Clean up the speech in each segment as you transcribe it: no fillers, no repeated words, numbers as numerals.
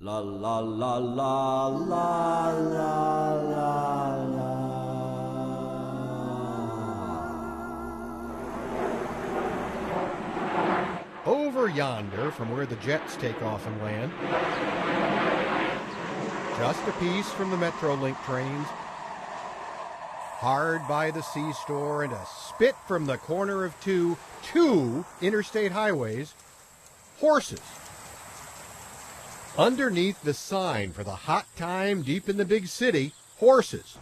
La la la la la la la la. Over yonder, from where the jets take off and land, just a piece from the Metrolink trains, hard by the C-store and a spit from the corner of two interstate highways, horses. Underneath the sign for the hot time deep in the big city, horses.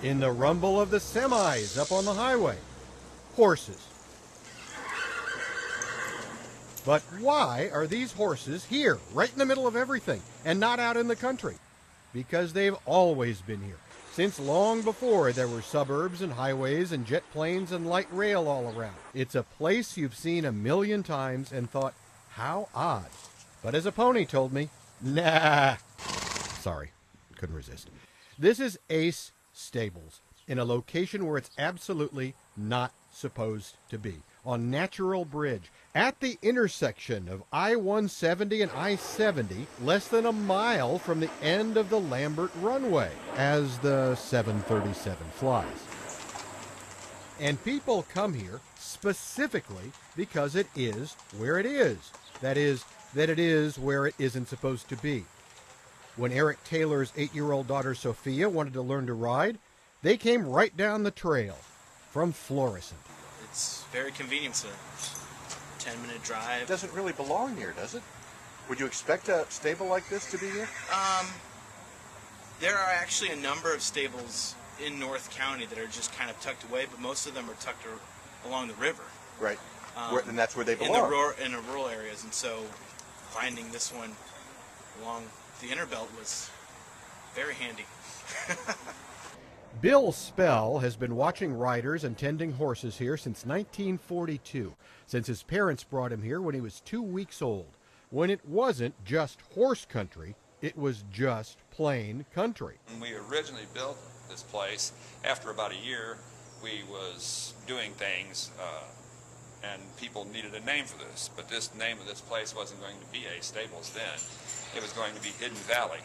In the rumble of the semis up on the highway, horses. But why are these horses here, right in the middle of everything, and not out in the country? Because they've always been here, since long before there were suburbs and highways and jet planes and light rail all around. It's a place you've seen a million times and thought, how odd. But as a pony told me, nah. Sorry, couldn't resist. This is Ace Stables, in a location where it's absolutely not supposed to be, on Natural Bridge, at the intersection of I-170 and I-70, less than a mile from the end of the Lambert runway, as the 737 flies. And people come here specifically because it is where it is. That is, that it is where it isn't supposed to be. When Eric Taylor's 8-year-old daughter Sophia wanted to learn to ride, they came right down the trail from Florissant. It's very convenient, so 10-minute drive. It doesn't really belong here, does it? Would you expect a stable like this to be here? There are actually a number of stables in North County that are just kind of tucked away, but most of them are tucked along the river. Right. And that's where they belong. In the rural areas, and so finding this one along the inner belt was very handy. Bill Spell has been watching riders and tending horses here since 1942, since his parents brought him here when he was 2 weeks old, when it wasn't just horse country, it was just plain country. When we originally built this place, after about a year, we was doing things, and people needed a name for this, but this name of this place wasn't going to be Ace Stables then. It was going to be Hidden Valley,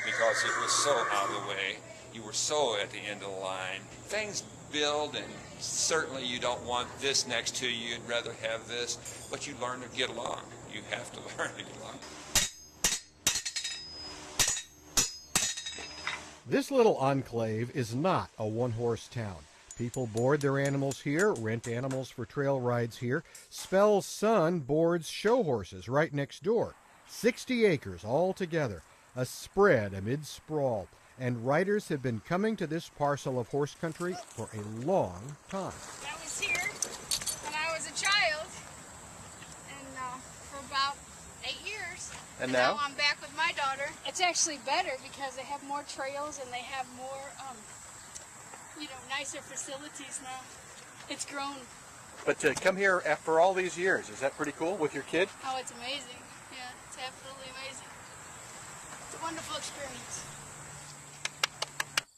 because it was so out of the way. You were so at the end of the line. Things build, and certainly you don't want this next to you. You'd rather have this, but you learn to get along. You have to learn to get along. This little enclave is not a one-horse town. People board their animals here, rent animals for trail rides here. Spell's son boards show horses right next door. 60 acres all together, a spread amid sprawl. And riders have been coming to this parcel of horse country for a long time. I was here when I was a child, and for about 8 years. And now? I'm back with my daughter. It's actually better because they have more trails and they have more, nicer facilities now. It's grown. But to come here after all these years, is that pretty cool with your kid? Oh, it's amazing. Yeah, it's absolutely amazing. It's a wonderful experience.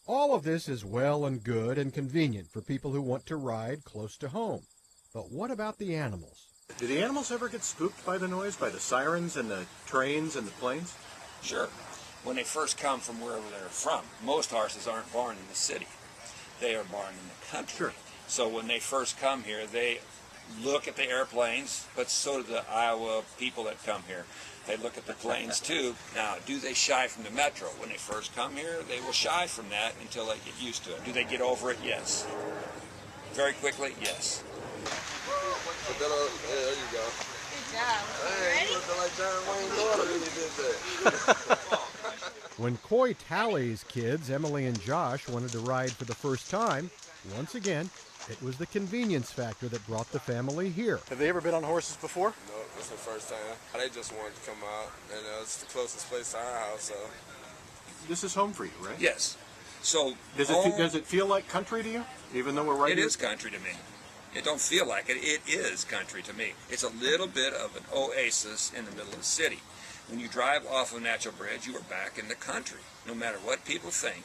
All of this is well and good and convenient for people who want to ride close to home. But what about the animals? Do the animals ever get spooked by the noise, by the sirens and the trains and the planes? Sure. When they first come from wherever they're from, most horses aren't born in the city. They are born in the country. Sure. So when they first come here, they look at the airplanes, but so do the Iowa people that come here. They look at the planes too. Now, do they shy from the metro? When they first come here, they will shy from that until they get used to it. Do they get over it? Yes. Very quickly? Yes. There you go. Good job. Ready? You look like John Wayne daughter when you did that. When Coy Talley's kids, Emily and Josh, wanted to ride for the first time, once again, it was the convenience factor that brought the family here. Have they ever been on horses before? No, it's the first time. They just wanted to come out, and it's the closest place to our house, so. This is home for you, right? Yes. So Does it feel like country to you, even though we're right It here? is country to me. It don't feel like it. It is country to me. It's a little bit of an oasis in the middle of the city. When you drive off of Natural Bridge, you are back in the country, no matter what people think.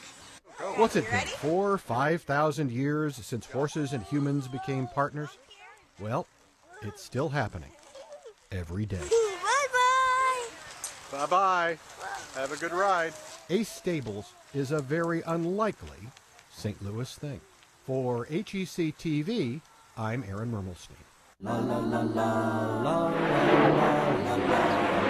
What's it been, 4,000 or 5,000 years since horses and humans became partners? Well, it's still happening every day. Bye-bye! Bye-bye. Have a good ride. Ace Stables is a very unlikely St. Louis thing. For HEC-TV, I'm Aaron Mermelstein. La la la la la la la la la.